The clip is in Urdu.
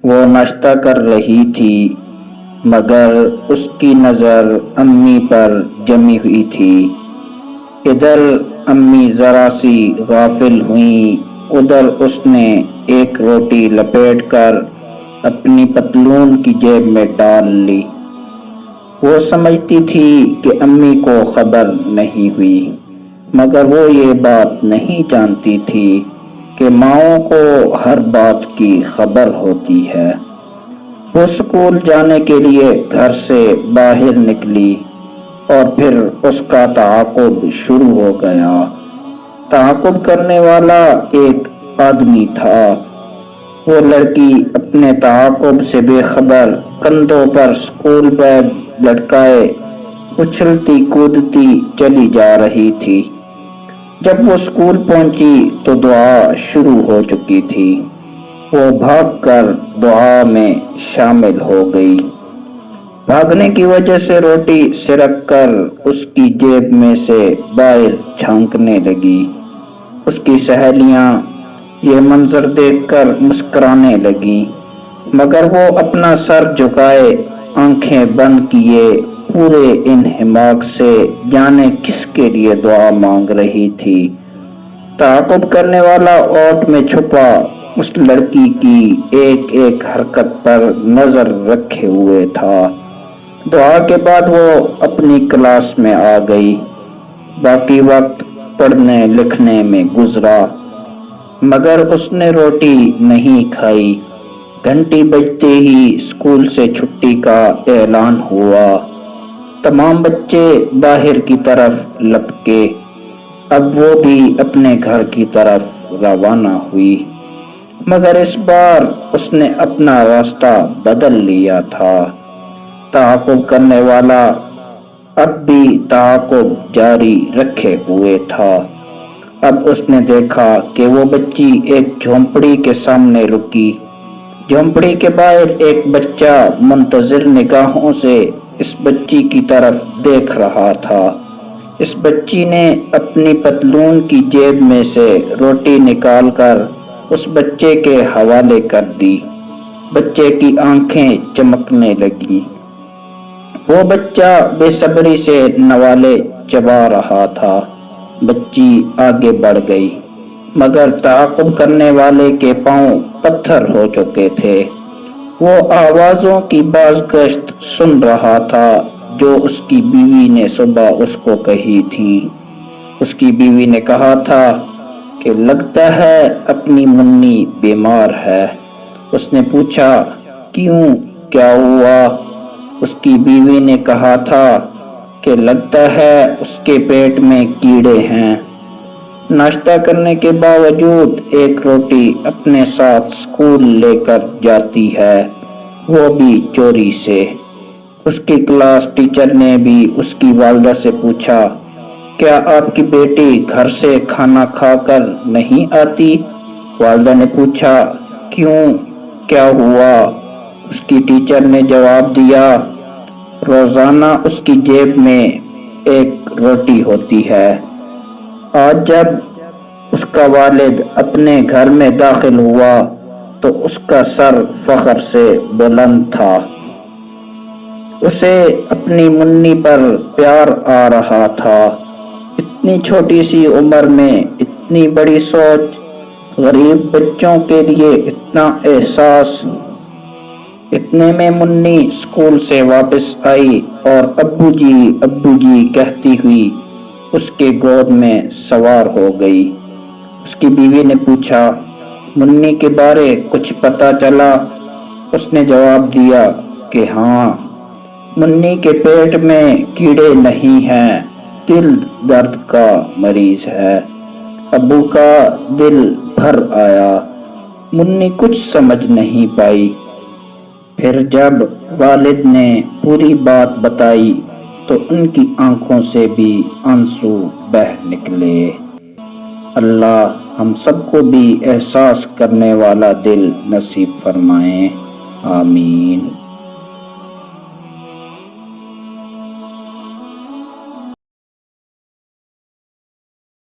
وہ ناشتہ کر رہی تھی مگر اس کی نظر امی پر جمی ہوئی تھی۔ ادھر امی ذرا سی غافل ہوئیں، ادھر اس نے ایک روٹی لپیٹ کر اپنی پتلون کی جیب میں ڈال لی۔ وہ سمجھتی تھی کہ امی کو خبر نہیں ہوئی، مگر وہ یہ بات نہیں جانتی تھی کہ ماؤں کو ہر بات کی خبر ہوتی ہے۔ وہ اسکول جانے کے لیے گھر سے باہر نکلی اور پھر اس کا تعاقب شروع ہو گیا۔ تعاقب کرنے والا ایک آدمی تھا۔ وہ لڑکی اپنے تعاقب سے بے خبر کندھوں پر اسکول بیگ لٹکائے اچھلتی کودتی چلی جا رہی تھی۔ جب وہ اسکول پہنچی تو دعا شروع ہو چکی تھی۔ وہ بھاگ کر دعا میں شامل ہو گئی۔ بھاگنے کی وجہ سے روٹی سرک کر اس کی جیب میں سے باہر جھانکنے لگی۔ اس کی سہیلیاں یہ منظر دیکھ کر مسکرانے لگیں، مگر وہ اپنا سر جھکائے آنکھیں بند کیے پورے انہماک سے جانے کس کے لیے دعا مانگ رہی تھی۔ تعاقب کرنے والا اوٹ میں چھپا اس لڑکی کی ایک ایک حرکت پر نظر رکھے ہوئے تھا۔ دعا کے بعد وہ اپنی کلاس میں آ گئی۔ باقی وقت پڑھنے لکھنے میں گزرا، مگر اس نے روٹی نہیں کھائی۔ گھنٹی بجتے ہی اسکول سے چھٹی کا اعلان ہوا۔ تمام بچے باہر کی طرف لپکے۔ اب وہ بھی اپنے گھر کی طرف روانہ ہوئی، مگر اس بار اس نے اپنا راستہ بدل لیا تھا۔ تعاقب کرنے والا اب بھی تعاقب جاری رکھے ہوئے تھا۔ اب اس نے دیکھا کہ وہ بچی ایک جھونپڑی کے سامنے رکی۔ جھونپڑی کے باہر ایک بچہ منتظر نگاہوں سے اس بچی کی طرف دیکھ رہا تھا۔ اس بچی نے اپنی پتلون کی جیب میں سے روٹی نکال کر اس بچے کے حوالے کر دی۔ بچے کی آنکھیں چمکنے لگیں۔ وہ بچہ بے صبری سے نوالے چبا رہا تھا۔ بچی آگے بڑھ گئی، مگر تعاقب کرنے والے کے پاؤں پتھر ہو چکے تھے۔ وہ آوازوں کی بازگشت سن رہا تھا جو اس کی بیوی نے صبح اس کو کہی تھیں۔ اس کی بیوی نے کہا تھا کہ لگتا ہے اپنی منی بیمار ہے۔ اس نے پوچھا کیوں، کیا ہوا؟ اس کی بیوی نے کہا تھا کہ لگتا ہے اس کے پیٹ میں کیڑے ہیں۔ ناشتہ کرنے کے باوجود ایک روٹی اپنے ساتھ اسکول لے کر جاتی ہے، وہ بھی چوری سے۔ اس کی کلاس ٹیچر نے بھی اس کی والدہ سے پوچھا کیا آپ کی بیٹی گھر سے کھانا کھا کر نہیں آتی؟ والدہ نے پوچھا کیوں، کیا ہوا؟ اس کی ٹیچر نے جواب دیا روزانہ اس کی جیب میں ایک روٹی ہوتی ہے۔ آج جب اس کا والد اپنے گھر میں داخل ہوا تو اس کا سر فخر سے بلند تھا۔ اسے اپنی منی پر پیار آ رہا تھا۔ اتنی چھوٹی سی عمر میں اتنی بڑی سوچ، غریب بچوں کے لیے اتنا احساس۔ اتنے میں منی اسکول سے واپس آئی اور ابو جی کہتی ہوئی اس کے گود میں سوار ہو گئی۔ اس کی بیوی نے پوچھا منی کے بارے کچھ پتہ چلا؟ اس نے جواب دیا کہ ہاں، منی کے پیٹ میں کیڑے نہیں ہیں، دل درد کا مریض ہے۔ ابو کا دل بھر آیا۔ منی کچھ سمجھ نہیں پائی۔ پھر جب والد نے پوری بات بتائی تو ان کی آنکھوں سے بھی آنسو بہہ نکلے۔ اللہ ہم سب کو بھی احساس کرنے والا دل نصیب فرمائے، آمین۔